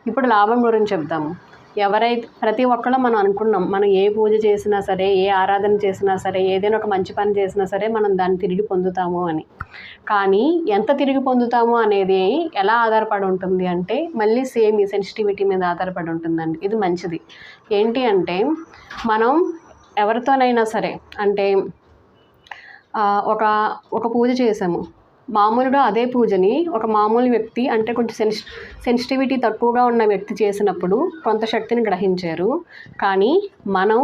ఇప్పుడు లాభం గురించి చెప్దాము. ఎవరైతే ప్రతి ఒక్కళ్ళం మనం అనుకున్నాం, మనం ఏ పూజ చేసినా సరే, ఏ ఆరాధన చేసినా సరే, ఏదైనా ఒక మంచి పని చేసినా సరే మనం దాన్ని తిరిగి పొందుతాము అని. కానీ ఎంత తిరిగి పొందుతాము అనేది ఎలా ఆధారపడి ఉంటుంది అంటే, మళ్ళీ సేమ్ ఈ సెన్సిటివిటీ మీద ఆధారపడి ఉంటుందండి. ఇది మంచిది. ఏంటి అంటే, మనం ఎవరితోనైనా సరే అంటే ఒక ఒక పూజ చేసాము. మామూలుగా అదే పూజని ఒక మామూలు వ్యక్తి అంటే కొంచెం సెన్సిటివిటీ తక్కువగా ఉన్న వ్యక్తి చేసినప్పుడు కొంత శక్తిని గ్రహించారు. కానీ మనం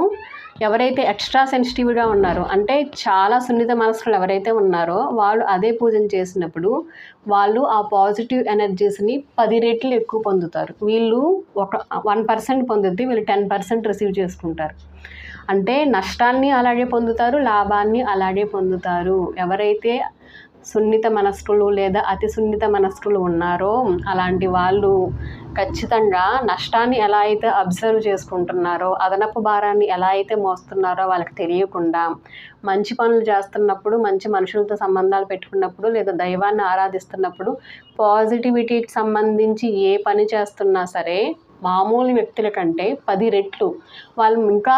ఎవరైతే ఎక్స్ట్రా సెన్సిటివ్గా ఉన్నారో అంటే చాలా సున్నిత మనస్కులు ఎవరైతే ఉన్నారో వాళ్ళు అదే పూజను చేసినప్పుడు వాళ్ళు ఆ పాజిటివ్ ఎనర్జీస్ని 10 రెట్లు ఎక్కువ పొందుతారు. వీళ్ళు ఒక 1% పొందుద్ది, వీళ్ళు 10% రిసీవ్ చేసుకుంటారు. అంటే నష్టాన్ని అలాగే పొందుతారు, లాభాన్ని అలాగే పొందుతారు. ఎవరైతే సున్నిత మనస్కులు లేదా అతి సున్నిత మనస్కులు ఉన్నారో అలాంటి వాళ్ళు ఖచ్చితంగా నష్టాన్ని ఎలా అయితే అబ్జర్వ్ చేసుకుంటున్నారో, అదనపు భారాన్ని ఎలా అయితే మోస్తున్నారో వాళ్ళకి తెలియకుండా మంచి పనులు చేస్తున్నప్పుడు, మంచి మనుషులతో సంబంధాలు పెట్టుకున్నప్పుడు లేదా దైవాన్ని ఆరాధిస్తున్నప్పుడు పాజిటివిటీకి సంబంధించి ఏ పని చేస్తున్నా సరే మామూలు వ్యక్తుల కంటే 10 రెట్లు వాళ్ళు ఇంకా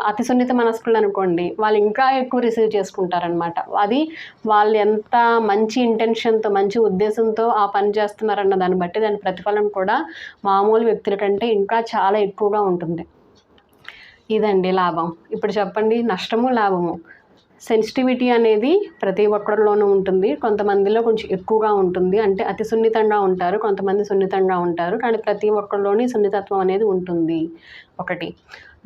అతి సున్నిత మనస్కులు అనుకోండి, వాళ్ళు ఇంకా ఎక్కువ రిసీవ్ చేసుకుంటారనమాట. అది వాళ్ళు ఎంత మంచి ఇంటెన్షన్తో, మంచి ఉద్దేశంతో ఆ పని చేస్తున్నారన్న దాన్ని బట్టి దాని ప్రతిఫలం కూడా మామూలు వ్యక్తుల కంటే ఇంకా చాలా ఎక్కువగా ఉంటుంది. ఇదండి లాభం. ఇప్పుడు చెప్పండి, నష్టము లాభము. సెన్సిటివిటీ అనేది ప్రతి ఒక్కరిలోనూ ఉంటుంది. కొంతమందిలో కొంచెం ఎక్కువగా ఉంటుంది. అంటే అతి సున్నితంగా ఉంటారు, కొంతమంది సున్నితంగా ఉంటారు. కానీ ప్రతి ఒక్కరిలోని సున్నితత్వం అనేది ఉంటుంది. ఒకటి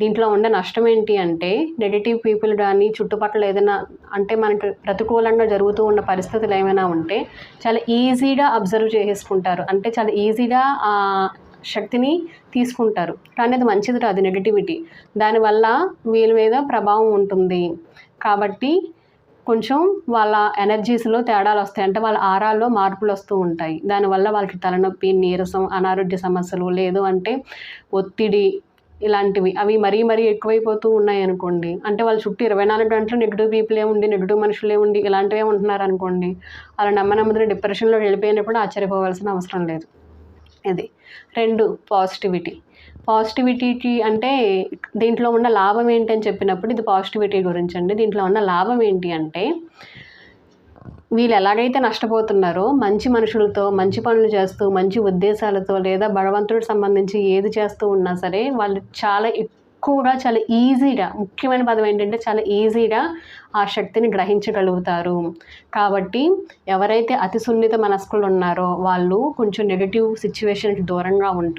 దీంట్లో ఉండే నష్టం ఏంటి అంటే, నెగటివ్ పీపుల్ కానీ చుట్టుపక్కల ఏదైనా అంటే మనకి ప్రతికూలంగా జరుగుతూ ఉన్న పరిస్థితులు ఏమైనా ఉంటే చాలా ఈజీగా అబ్జర్వ్ చేసుకుంటారు. అంటే చాలా ఈజీగా శక్తిని తీసుకుంటారు. కానీ అది మంచిది కాదు, నెగటివిటీ. దానివల్ల వీళ్ళ మీద ప్రభావం ఉంటుంది. కాబట్టి కొంచెం వాళ్ళ ఎనర్జీస్లో తేడాలు వస్తాయి. అంటే వాళ్ళ ఆరాల్లో మార్పులు వస్తూ ఉంటాయి. దానివల్ల వాళ్ళకి తలనొప్పి, నీరసం, అనారోగ్య సమస్యలు, లేదు అంటే ఒత్తిడి ఇలాంటివి అవి మరీ ఎక్కువైపోతూ ఉన్నాయి అనుకోండి. అంటే వాళ్ళ చుట్టూ 24 గంటలు నెగిటివ్ పీపులే ఉండి, నెగిటివ్ మనుషులే ఉండి ఇలాంటివే ఉంటున్నారు అనుకోండి, అలా నెమ్మదిగా డిప్రెషన్లో వెళ్ళిపోయినప్పుడు ఆశ్చర్యపోవాల్సిన అవసరం లేదు. ఇది 2 పాజిటివిటీకి అంటే దీంట్లో ఉన్న లాభం ఏంటి అని చెప్పినప్పుడు ఇది పాజిటివిటీ గురించి అండి. దీంట్లో ఉన్న లాభం ఏంటి అంటే, వీళ్ళు ఎలాగైతే నష్టపోతున్నారో మంచి మనుషులతో మంచి పనులు చేస్తూ మంచి ఉద్దేశాలతో లేదా భగవంతుడికి సంబంధించి ఏది చేస్తూ ఉన్నా సరే వాళ్ళు చాలా ఎక్కువగా చాలా ఈజీగా, ముఖ్యమైన పదం ఏంటంటే చాలా ఈజీగా ఆ శక్తిని గ్రహించగలుగుతారు. కాబట్టి ఎవరైతే అతి సున్నిత మనస్కులు ఉన్నారో వాళ్ళు కొంచెం నెగటివ్ సిచ్యువేషన్కి దూరంగా ఉంటూ